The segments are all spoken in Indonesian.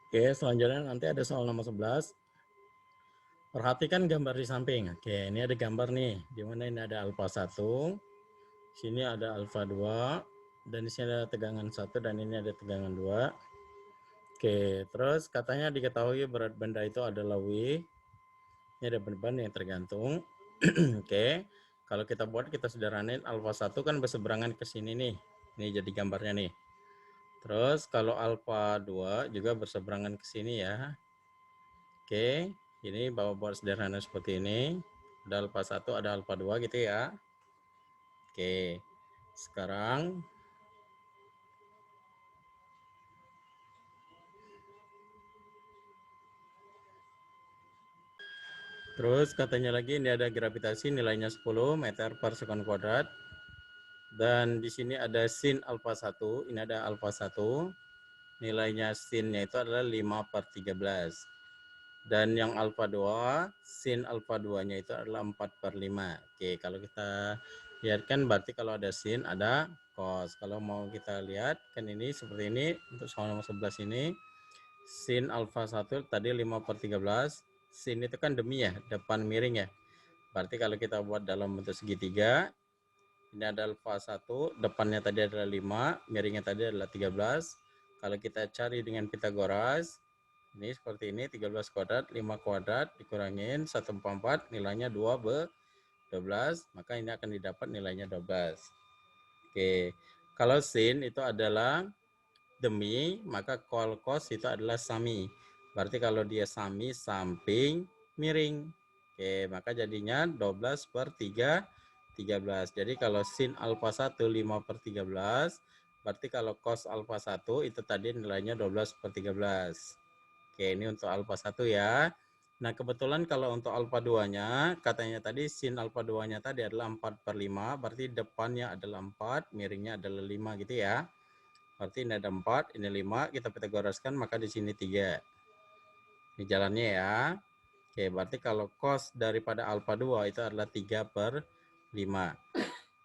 Oke, selanjutnya nanti ada soal nomor 11. Perhatikan gambar di samping. Oke, ini ada gambar nih, di mana ini ada alfa 1, sini ada alfa 2, dan di sini ada tegangan 1 dan ini ada tegangan 2. Oke, terus katanya diketahui berat benda itu adalah W. Ini ada beban yang tergantung. Oke, kalau kita buat, kita sederhanain, alfa 1 kan berseberangan ke sini nih. Ini jadi gambarnya nih. Terus kalau alfa 2 juga berseberangan ke sini ya. Oke, ini buat sederhana seperti ini. Ada alfa 1, ada alfa 2 gitu ya. Oke, sekarang terus katanya lagi ini ada gravitasi nilainya 10 meter per sekon kuadrat. Dan di sini ada sin alfa 1, ini ada alfa 1. Nilainya sinnya itu adalah 5/13. Dan yang alfa 2, sin alfa 2-nya itu adalah 4/5. Oke, kalau kita lihat kan berarti kalau ada sin ada cos. Kalau mau kita lihat kan ini seperti ini untuk soal nomor 11 ini. Sin alfa 1 tadi 5/13. Sin itu kan demi ya, depan miring ya. Berarti kalau kita buat dalam bentuk segitiga, ini ada alfa 1, depannya tadi adalah 5, miringnya tadi adalah 13. Kalau kita cari dengan Pitagoras, ini seperti ini, 13 kuadrat, 5 kuadrat, dikurangin 1/4, nilainya 2/12, maka ini akan didapat nilainya 12. Oke, kalau sin itu /adalah demi, maka cos itu adalah sami. Berarti kalau dia sami, samping, miring. Oke, maka jadinya 12/3, 13. Jadi kalau sin alfa 1 5/13, berarti kalau cos alfa 1 itu tadi nilainya 12/13. Oke, ini untuk alfa 1 ya. Nah, kebetulan kalau untuk alfa 2-nya, katanya tadi sin alfa 2-nya tadi adalah 4/5, berarti depannya adalah 4, miringnya adalah 5 gitu ya. Berarti ini ada 4, ini 5, kita pitagoraskan, maka di sini 3. Ini jalannya ya. Oke, berarti kalau cos daripada alfa 2 itu adalah 3/5.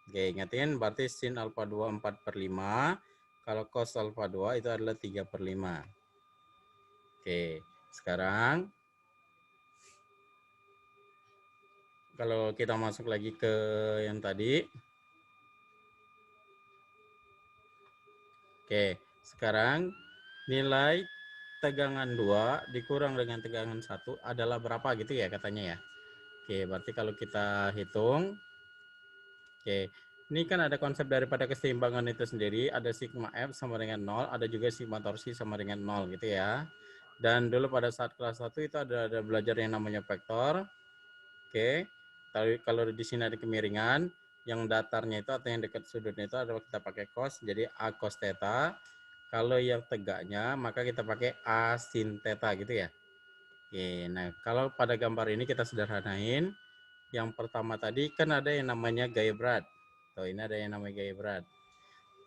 Oke, ingatin berarti sin alfa 2 4/5. Kalau cos alfa 2 itu adalah 3/5. Oke, sekarang kalau kita masuk lagi ke yang tadi. Oke, sekarang nilai tegangan 2 dikurang dengan tegangan 1 adalah berapa gitu ya katanya ya. Oke, berarti kalau kita hitung, oke, ini kan ada konsep daripada keseimbangan itu sendiri, ada sigma F sama dengan 0, ada juga sigma torsi sama dengan 0 gitu ya. Dan dulu pada saat kelas 1 itu ada belajar yang namanya vektor. Oke, kalau di sini ada kemiringan, yang datarnya itu atau yang dekat sudutnya itu adalah kita pakai cos, jadi A cos theta. Kalau yang tegaknya, maka kita pakai A sin theta gitu ya. Oke, nah kalau pada gambar ini kita sederhanain. Yang pertama tadi kan ada yang namanya gaya berat. Tuh, ini ada yang namanya gaya berat.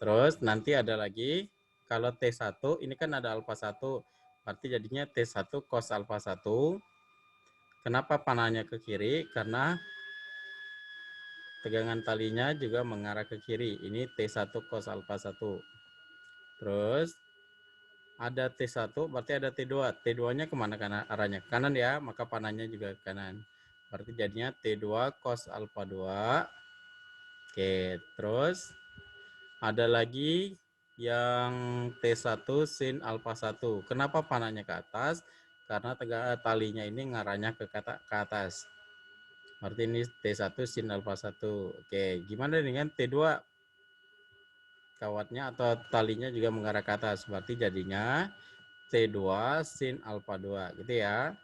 Terus nanti ada lagi, kalau T1, ini kan ada alfa 1. Berarti jadinya T1 cos alfa 1. Kenapa panahnya ke kiri? Karena tegangan talinya juga mengarah ke kiri. Ini T1 cos alfa 1. Terus ada T1, berarti ada T2. T2-nya kemana arahnya? Kanan ya, maka panahnya juga ke kanan. Berarti jadinya T2 cos alfa 2. Oke, terus ada lagi yang T1 sin alfa 1. Kenapa panahnya ke atas? Karena talinya ini ngarahnya ke atas. Berarti ini T1 sin alfa 1. Oke, gimana dengan T2? Kawatnya atau talinya juga mengarah ke atas. Berarti jadinya T2 sin alfa 2 gitu ya.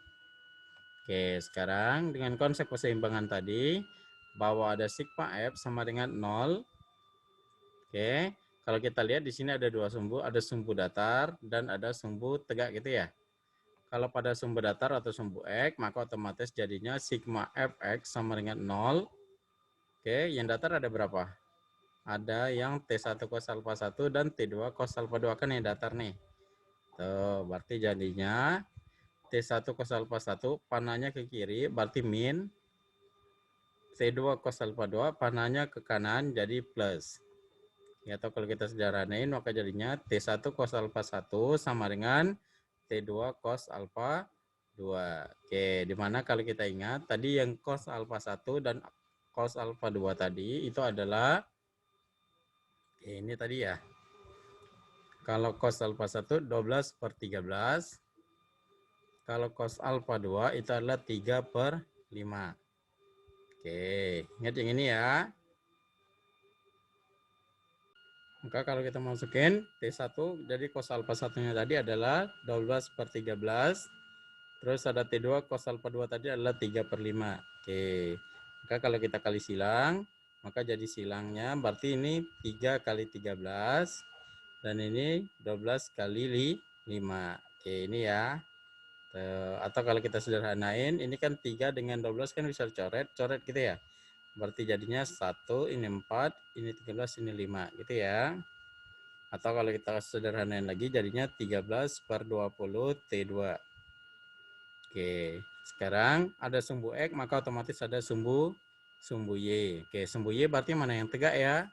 Oke, sekarang dengan konsep keseimbangan tadi, bahwa ada sigma F sama dengan 0. Oke, kalau kita lihat di sini ada dua sumbu, ada sumbu datar dan ada sumbu tegak gitu ya. Kalau pada sumbu datar atau sumbu X, maka otomatis jadinya sigma Fx sama dengan 0. Oke, yang datar ada berapa? Ada yang T1 cos alfa 1 dan T2 cos alfa 2 kan yang datar nih. Tuh, berarti jadinya T1 cos alfa 1 panahnya ke kiri, berarti min. T2 cos alfa 2 panahnya ke kanan, jadi plus. Ya, atau kalau kita sederhanain maka jadinya T1 cos alfa 1 sama dengan T2 cos alfa 2. Oke, dimana kalau kita ingat tadi yang cos alfa 1 dan cos alfa 2 tadi itu adalah ini tadi ya. Kalau cos alfa 1 12 per 13. Kalau cos alfa 2 itu adalah 3 per 5. Oke, ingat yang ini ya. Maka kalau kita masukin T1, jadi cos alfa 1-nya tadi adalah 12 per 13. Terus ada T2, cos alfa 2 tadi adalah 3 per 5. Oke, maka kalau kita kali silang, maka jadi silangnya berarti ini 3 kali 13. Dan ini 12 kali 5. Oke, ini ya. Atau kalau kita sederhanain, ini kan 3 dengan 12 kan bisa coret gitu ya. Berarti jadinya 1, ini 4, ini 13, ini 5 gitu ya. Atau kalau kita sederhanain lagi jadinya 13 per 20 T2. Oke, sekarang ada sumbu X maka otomatis ada sumbu Y. Oke, sumbu Y berarti mana yang tegak ya?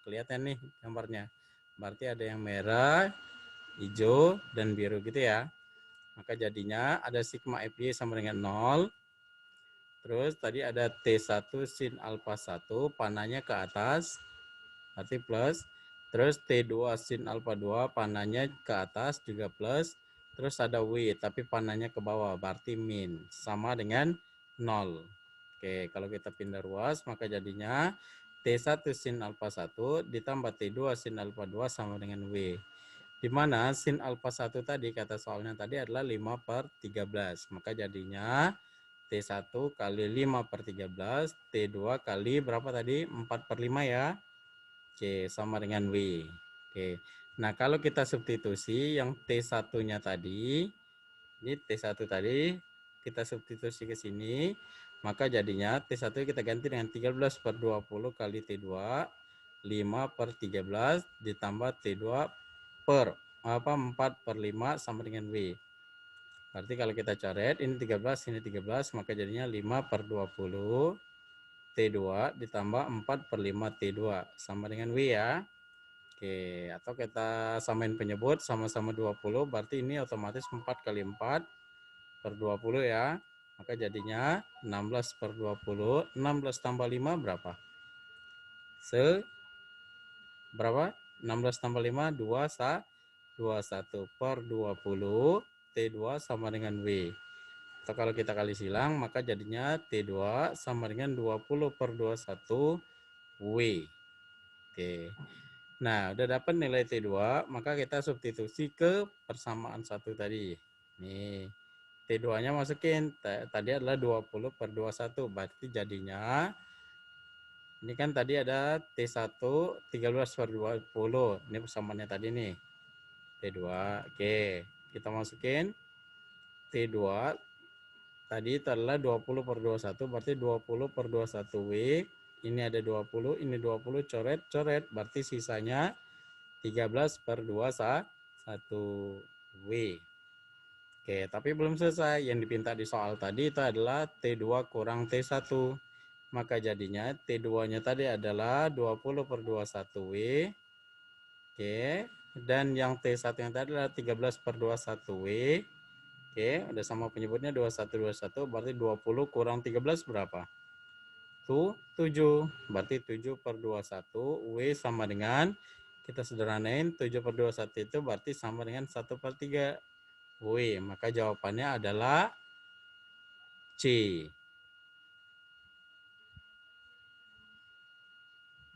Kelihatan nih gambarnya. Berarti ada yang merah, hijau, dan biru gitu ya. Maka jadinya ada sigma FY sama dengan 0. Terus tadi ada T1 sin alfa 1, panahnya ke atas, berarti plus. Terus T2 sin alfa 2, panahnya ke atas juga plus. Terus ada W, tapi panahnya ke bawah, berarti min. Sama dengan 0. Oke, kalau kita pindah ruas, maka jadinya T1 sin alfa 1 ditambah T2 sin alfa 2 sama dengan W. Di mana sin alfa 1 tadi, kata soalnya tadi adalah 5 per 13. Maka jadinya T1 kali 5 per 13, T2 kali berapa tadi? 4 per 5 ya. Oke, sama dengan W. Oke, nah kalau kita substitusi yang T1-nya tadi, ini T1 tadi, kita substitusi ke sini, maka jadinya T1 kita ganti dengan 13 per 20 kali T2, 5 per 13 ditambah T2 per 4 per 5 sama dengan W. Berarti kalau kita coret, ini 13, ini 13, maka jadinya 5 per 20 T2 ditambah 4 per 5 T2 sama dengan W ya. Oke, atau kita samain penyebut sama-sama 20, berarti ini otomatis 4 kali 4 per 20 ya. Maka jadinya 16 per 20, 16 tambah 5 berapa? Berapa? 16 tambah 5, 21 per 20, T2 sama dengan W. Atau kalau kita kali silang, maka jadinya T2 sama dengan 20 per 21 W. Oke. Nah, udah dapat nilai T2, maka kita substitusi ke persamaan 1 tadi. Nih, T2-nya masukin. Tadi adalah 20 per 21, berarti jadinya ini kan tadi ada T1 13 per 20. Ini persamaannya tadi nih. T2. Oke, kita masukin T2 tadi itu adalah 20 per 21, berarti 20 per 21 W. Ini ada 20, ini 20, coret, berarti sisanya 13 per 21 W. Oke, tapi belum selesai. Yang dipinta di soal tadi itu adalah T2 kurang T1. Maka jadinya T2-nya tadi adalah 20 per 21 W. Oke, dan yang T1 yang tadi adalah 13 per 21 W. Oke, udah sama penyebutnya 21, berarti 20 kurang 13 berapa? Tuh, 7. Berarti 7 per 21, W sama dengan, kita sederhanain, 7 per 21 itu berarti sama dengan 1 per 3 W. Maka jawabannya adalah C.